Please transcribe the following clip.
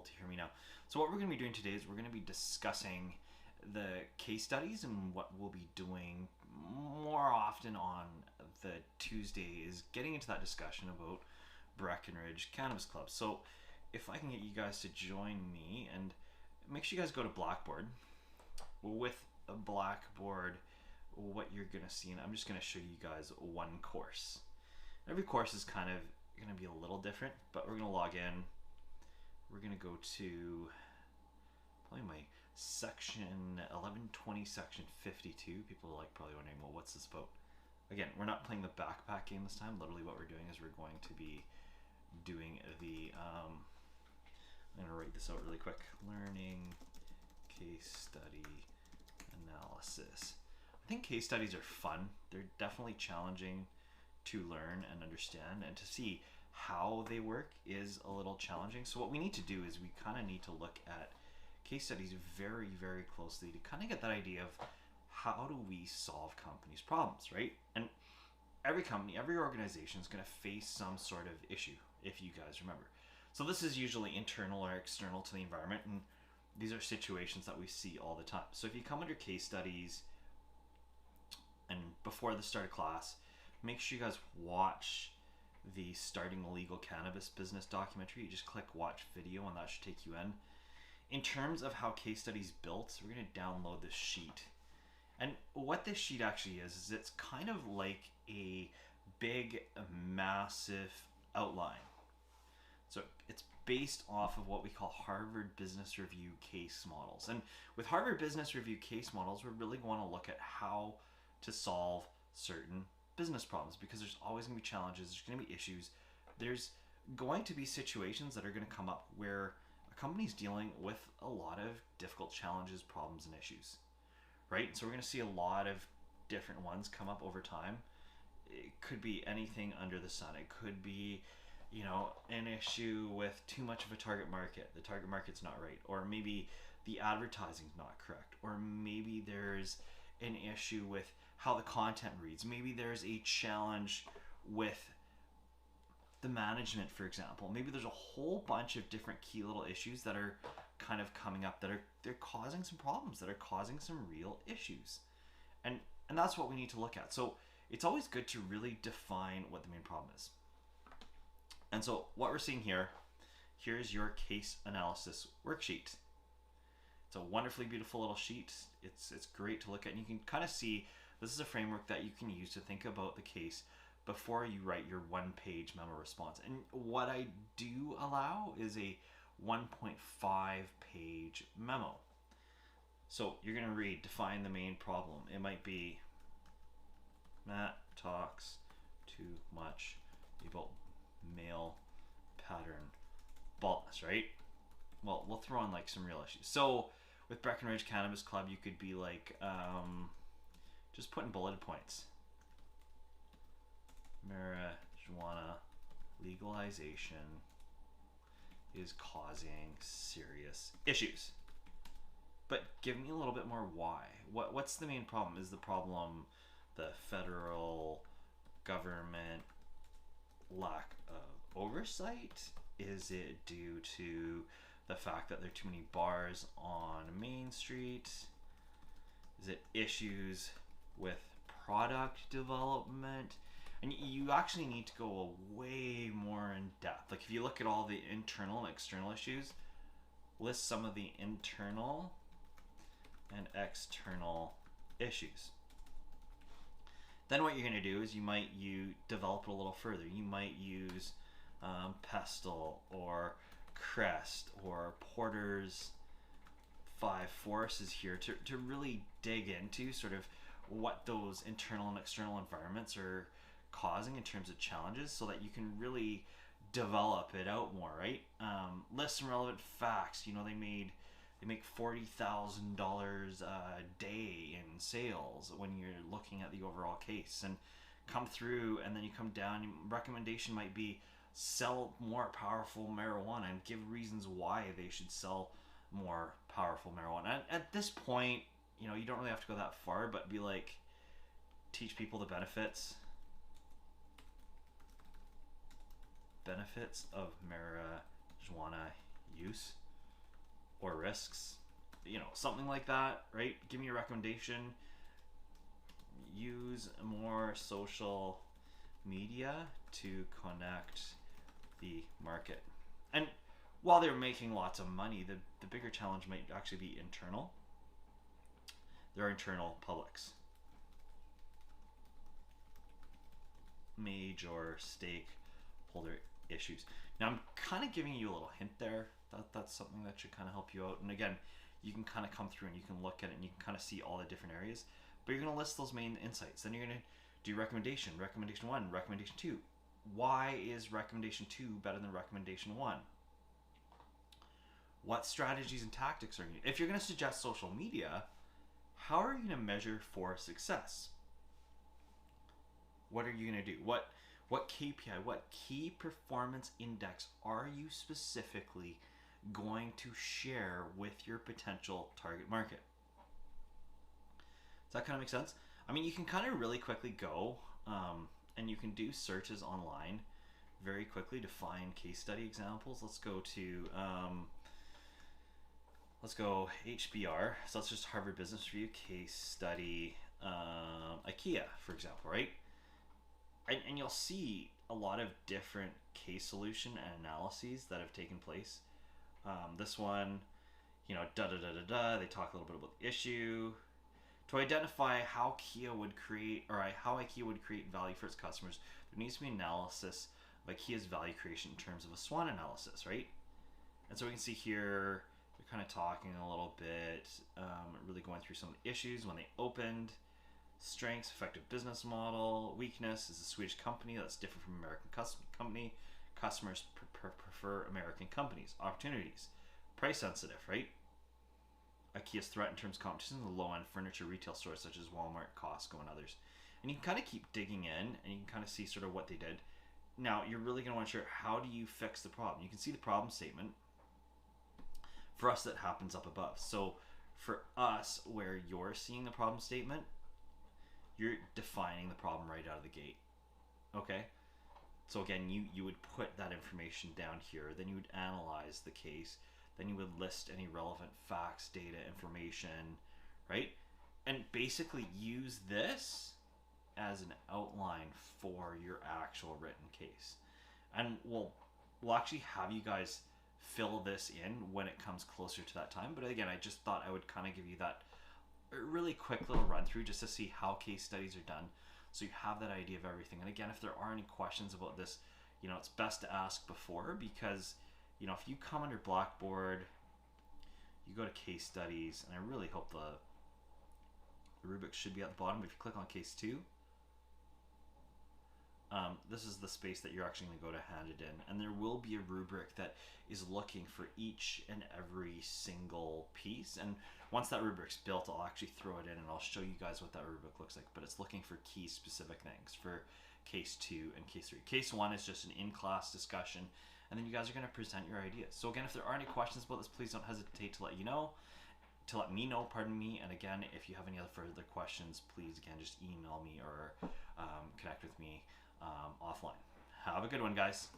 to hear me now. So what we're going to be doing today is we're going to be discussing the case studies, and what we'll be doing more often on the Tuesday is getting into that discussion about Breckenridge Cannabis Club. So if I can get you guys to join me, and make sure you guys go to Blackboard. With a Blackboard, what you're going to see, and I'm just going to show you guys one course. Every course is kind of going to be a little different, but we're going to log in. We're going to go to probably my section 1120, section 52. People are like probably wondering, well, what's this about? Again, we're not playing the backpack game this time. Literally what we're doing is we're going to be doing the, I'm going to write this out really quick. Learning case study analysis. I think case studies are fun. They're definitely challenging to learn and understand, and to see how they work is a little challenging. So what we need to do is we kind of need to look at case studies very, very closely to kind of get that idea of how do we solve companies' problems, right? And every company, every organization is going to face some sort of issue, if you guys remember. So this is usually internal or external to the environment, and these are situations that we see all the time. So if you come under case studies, and before the start of class, make sure you guys watch the Starting a Legal Cannabis Business documentary. You just click watch video and that should take you in. In terms of how case studies built, we're going to download this sheet. And what this sheet actually is it's kind of like a big, massive outline. So it's based off of what we call Harvard Business Review case models. And with Harvard Business Review case models, we're really going to look at how to solve certain business problems, because there's always going to be challenges, there's going to be issues, there's going to be situations that are going to come up where a company's dealing with a lot of difficult challenges, problems, and issues, right? So we're going to see a lot of different ones come up over time. It could be anything under the sun. It could be, you know, an issue with too much of a target market. The target market's not right, or maybe the advertising's not correct, or maybe there's an issue with how the content reads. Maybe there's a challenge with the management, for example. Maybe there's a whole bunch of different key little issues that are kind of coming up that they're causing some problems, that are causing some real issues. And that's what we need to look at. So it's always good to really define what the main problem is. And so what we're seeing here's your case analysis worksheet. It's a wonderfully beautiful little sheet. It's great to look at, and you can kind of see this is a framework that you can use to think about the case before you write your one-page memo response. And what I do allow is a 1.5-page memo. So you're going to read, define the main problem. It might be Matt talks too much about male pattern baldness, right? Well, we'll throw in like some real issues. So with Breckenridge Cannabis Club, you could be like, just put in bulleted points. Marijuana legalization is causing serious issues. But give me a little bit more why. What's the main problem? Is the problem the federal government lack of oversight? Is it due to the fact that there are too many bars on Main Street? Is it issues with product development? And you actually need to go way more in depth. Like if you look at all the internal and external issues, list some of the internal and external issues. Then what you're going to do is you develop it a little further. You might use Pestle or Crest or Porter's 5 forces here to really dig into sort of what those internal and external environments are causing in terms of challenges, so that you can really develop it out more, right? List some relevant facts. You know, they make $40,000 a day in sales when you're looking at the overall case, and come through, and then you come down. Recommendation might be sell more powerful marijuana, and give reasons why they should sell more powerful marijuana. And at this point, you know, you don't really have to go that far, but be like, teach people the benefits of marijuana use. or risks, something like that, right? Give me a recommendation. Use more social media to connect the market. And while they're making lots of money, the bigger challenge might actually be internal. There are internal publics. Major stakeholder issues. Now I'm kind of giving you a little hint there. That's something that should kind of help you out. And again, you can kind of come through and you can look at it and you can kind of see all the different areas. But you're going to list those main insights. Then you're going to do recommendation 1, recommendation 2. Why is recommendation 2 better than recommendation 1? What strategies and tactics are you? If you're going to suggest social media, how are you going to measure for success? What are you going to do? What KPI, what key performance index are you specifically going to share with your potential target market? Does that kind of make sense? I mean, you can kind of really quickly go and you can do searches online very quickly to find case study examples. Let's go HBR. So that's just Harvard Business Review case study, IKEA, for example, right? And you'll see a lot of different case solution and analyses that have taken place. This one, they talk a little bit about the issue. To identify how IKEA would create value for its customers, there needs to be analysis of IKEA's value creation in terms of a SWOT analysis, right? And so we can see here, they're kind of talking a little bit, really going through some of the issues when they opened. Strengths, effective business model. Weakness is a Swedish company that's different from American company. Customers prefer American companies. Opportunities, price sensitive, right? IKEA's threat in terms of competition, the low-end furniture retail stores such as Walmart, Costco, and others. And you can kind of keep digging in and you can kind of see sort of what they did. Now, you're really going to want to share, how do you fix the problem? You can see the problem statement. For us, that happens up above. So for us, where you're seeing the problem statement, you're defining the problem right out of the gate. Okay? So again, you would put that information down here, then you would analyze the case, then you would list any relevant facts, data, information, right? And basically use this as an outline for your actual written case. And we'll actually have you guys fill this in when it comes closer to that time. But again, I just thought I would kind of give you that really quick little run through just to see how case studies are done, so you have that idea of everything. And again, if there are any questions about this, it's best to ask before, because if you come under Blackboard, you go to case studies, and I really hope the rubric should be at the bottom. If you click on case 2, this is the space that you're actually going to go to hand it in, and there will be a rubric that is looking for each and every single piece. And once that rubric's built, I'll actually throw it in and I'll show you guys what that rubric looks like. But it's looking for key specific things for case 2 and case 3. Case 1 is just an in-class discussion, and then you guys are going to present your ideas. So again, if there are any questions about this, please don't hesitate to let me know. And again, if you have any other further questions, please again just email me or connect with me offline. Have a good one, guys.